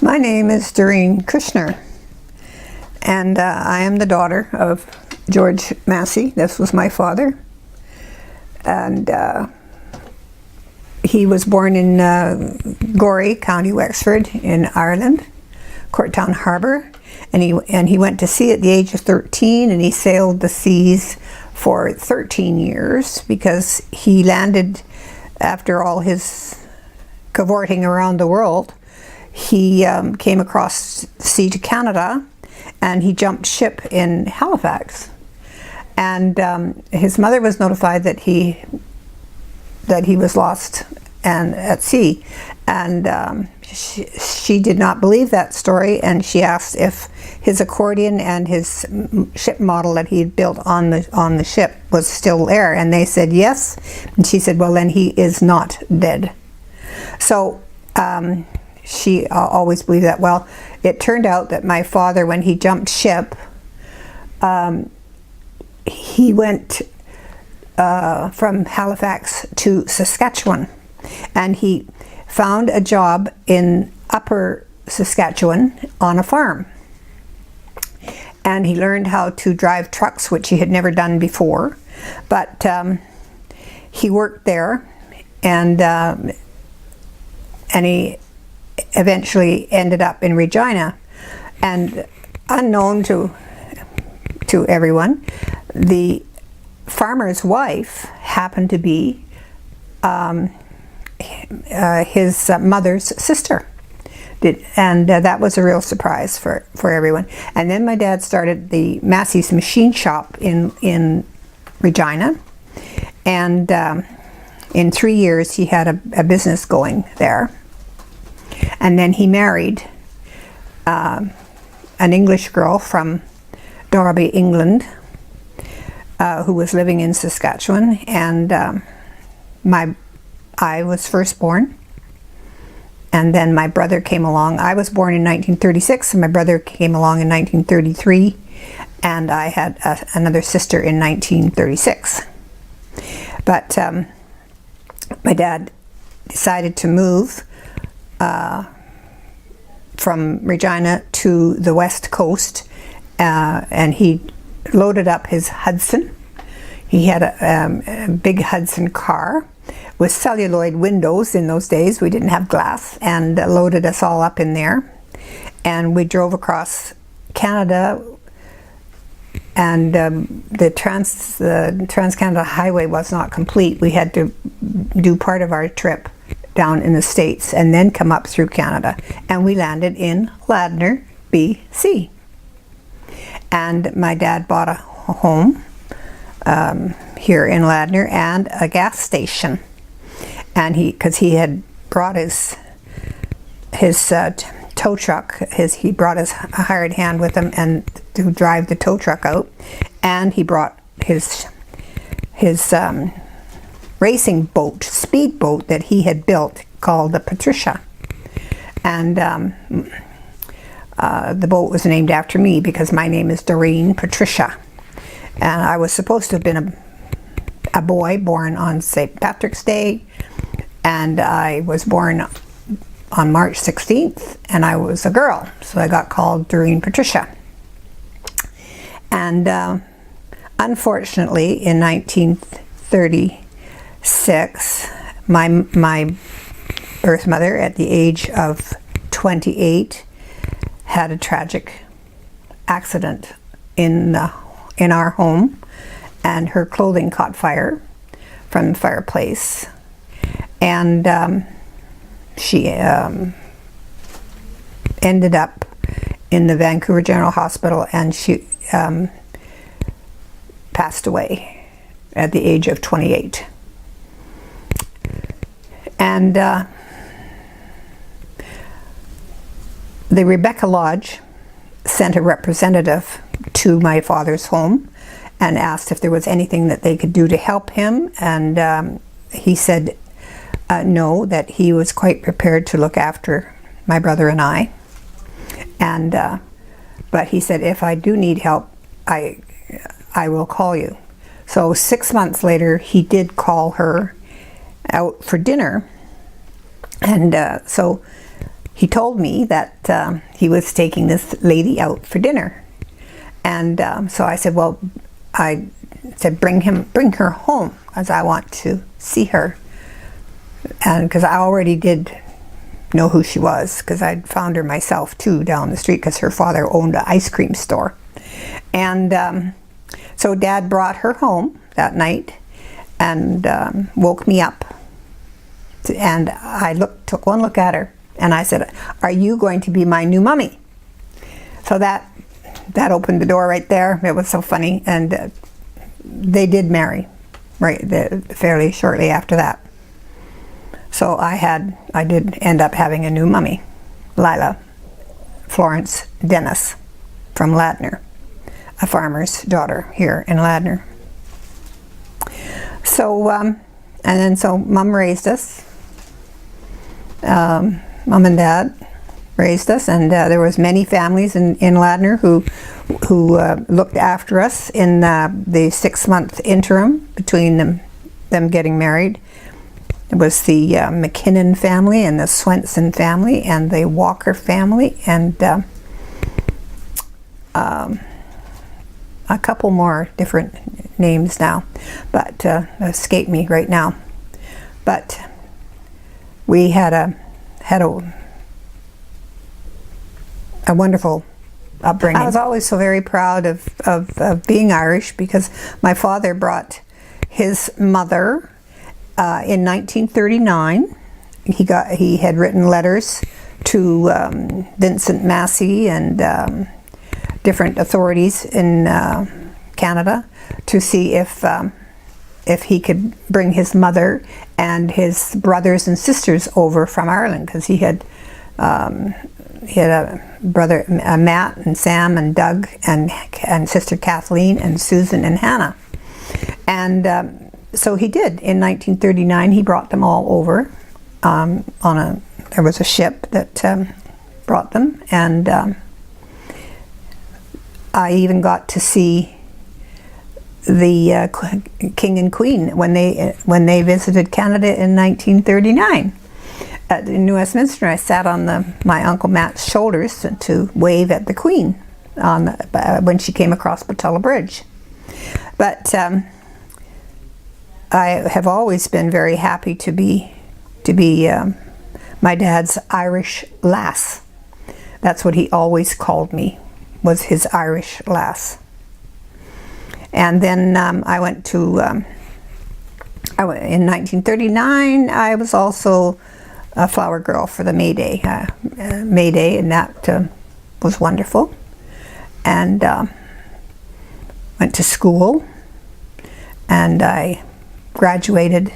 My name is Doreen Kushnir, and I am the daughter of George Massey. This was my father, and he was born in Gorey, County Wexford in Ireland, Courtown Harbour, and he went to sea at the age of 13, and he sailed the seas for 13 years because he landed after all his cavorting around the world. He came across the sea to Canada, and he jumped ship in Halifax. And his mother was notified that he was lost and at sea, and she did not believe that story, and she asked if his accordion and his ship model that he had built on the ship was still there, and they said yes. And she said, well, then he is not dead. So she always believed that. Well, it turned out that my father, when he jumped ship, he went from Halifax to Saskatchewan, and he found a job in Upper Saskatchewan on a farm. And he learned how to drive trucks, which he had never done before. But he worked there, and he eventually ended up in Regina. And unknown to everyone, the farmer's wife happened to be his mother's sister. And that was a real surprise for everyone. And then my dad started the Massey's Machine Shop in Regina, and in 3 years he had a business going there. And then he married an English girl from Derby, England, who was living in Saskatchewan, and I was first born, and then my brother came along. I was born in 1936, and my brother came along in 1933, and I had another sister in 1936. But my dad decided to move from Regina to the west coast, and he loaded up his Hudson. He had a big Hudson car with celluloid windows. In those days we didn't have glass, and loaded us all up in there, and we drove across Canada. And the Trans-Canada Highway was not complete. We had to do part of our trip down in the States and then come up through Canada, and we landed in Ladner, BC. And my dad bought a home here in Ladner and a gas station, and because he had brought his tow truck, he brought his hired hand with him and to drive the tow truck out, and he brought his racing boat, speedboat that he had built called the Patricia, and the boat was named after me because my name is Doreen Patricia, and I was supposed to have been a boy born on St. Patrick's Day, and I was born on March 16th, and I was a girl, so I got called Doreen Patricia. And unfortunately, in 1936, my birth mother, at the age of 28, had a tragic accident in our home, and her clothing caught fire from the fireplace, and she ended up in the Vancouver General Hospital, and she passed away at the age of 28. And the Rebecca Lodge sent a representative to my father's home and asked if there was anything that they could do to help him, and he said no, that he was quite prepared to look after my brother and I, and but he said, if I do need help, I will call you. So 6 months later, he did call her out for dinner, and so he told me that he was taking this lady out for dinner. And so I said, well, I said, bring her home, because I want to see her. And because I already did know who she was, because I'd found her myself too down the street, because her father owned an ice cream store. And so Dad brought her home that night and woke me up. And I took one look at her, and I said, are you going to be my new mummy? So that opened the door right there. It was so funny. And they did marry fairly shortly after that. So I did end up having a new mummy, Lila Florence Dennis from Ladner, a farmer's daughter here in Ladner. So, and then so Mom raised us. Mom and Dad raised us, and there was many families in Ladner who looked after us in the 6-month interim between them getting married. It was the McKinnon family and the Swenson family and the Walker family and a couple more different names now, but escape me right now. But we had a wonderful upbringing. I was always so very proud of being Irish, because my father brought his mother in 1939. He had written letters to Vincent Massey and different authorities in Canada to see if he could bring his mother and his brothers and sisters over from Ireland, because he had a brother, Matt and Sam and Doug and sister Kathleen and Susan and Hannah. And so he did. In 1939, he brought them all over there was a ship that brought them, and I even got to see the King and Queen when they visited Canada in 1939 in New Westminster. I sat on my Uncle Matt's shoulders to wave at the Queen when she came across Patella Bridge. But I have always been very happy to be my dad's Irish lass. That's what he always called me, was his Irish lass. And then I went to, in 1939, I was also a flower girl for the May Day, and that was wonderful. And went to school, and I graduated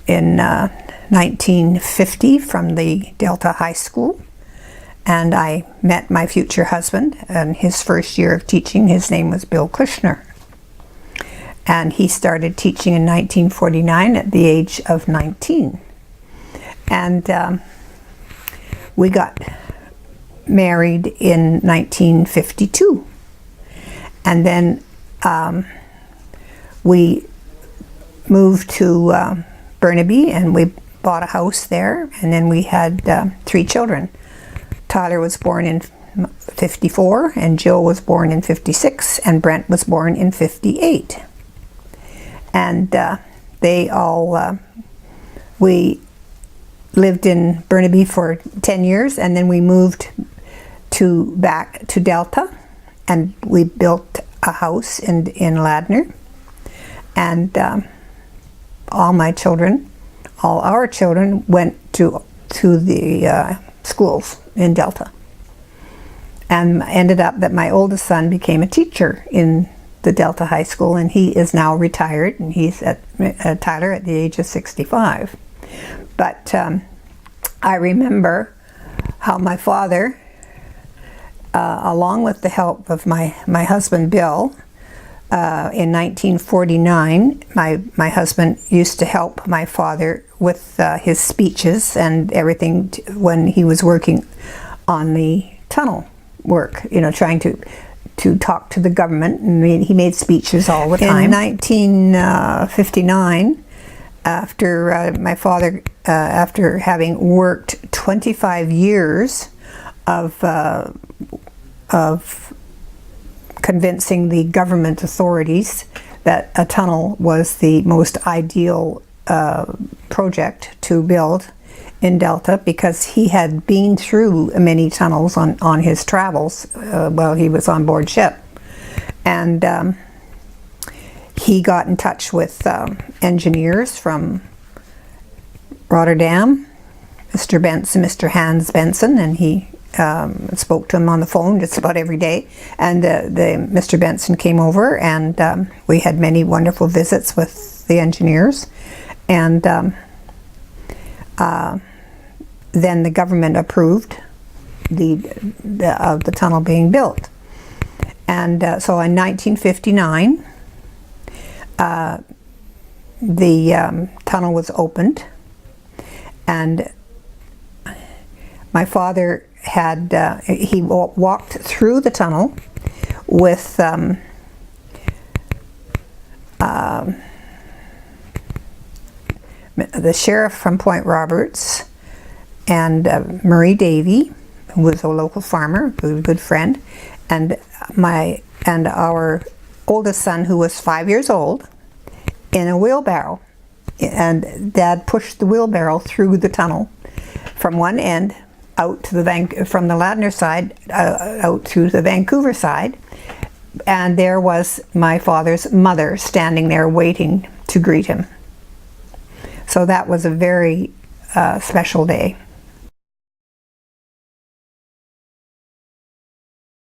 in 1950 from the Delta High School, and I met my future husband in his first year of teaching. His name was Bill Kushnir, and he started teaching in 1949 at the age of 19. And we got married in 1952, and then we moved to Burnaby, and we bought a house there, and then we had 3 children. Tyler was born in 54, and Jill was born in 56, and Brent was born in 58. And they all, we lived in Burnaby for 10 years, and then we moved back to Delta, and we built a house in Ladner. And all our children went to the schools in Delta, and ended up that my oldest son became a teacher in the Delta High School, and he is now retired, and he's at Tyler at the age of 65. But I remember how my father, along with the help of my husband Bill, in 1949, my husband used to help my father with his speeches and everything when he was working on the tunnel work, trying to talk to the government, and he made speeches all the time. In 1959, after my father after having worked 25 years of convincing the government authorities that a tunnel was the most ideal project to build in Delta, because he had been through many tunnels on his travels while he was on board ship. And he got in touch with engineers from Rotterdam, Mr. Hans Benson, and he spoke to him on the phone just about every day. And Mr. Benson came over, and we had many wonderful visits with the engineers. And then the government approved the tunnel being built. And so in 1959, the tunnel was opened, and my father had he walked through the tunnel with the sheriff from Point Roberts and Murray Davey, who was a local farmer, a good friend, and our oldest son, who was 5 years old, in a wheelbarrow. And Dad pushed the wheelbarrow through the tunnel from one end out to from the Ladner side out to the Vancouver side, and there was my father's mother standing there waiting to greet him. So that was a very special day.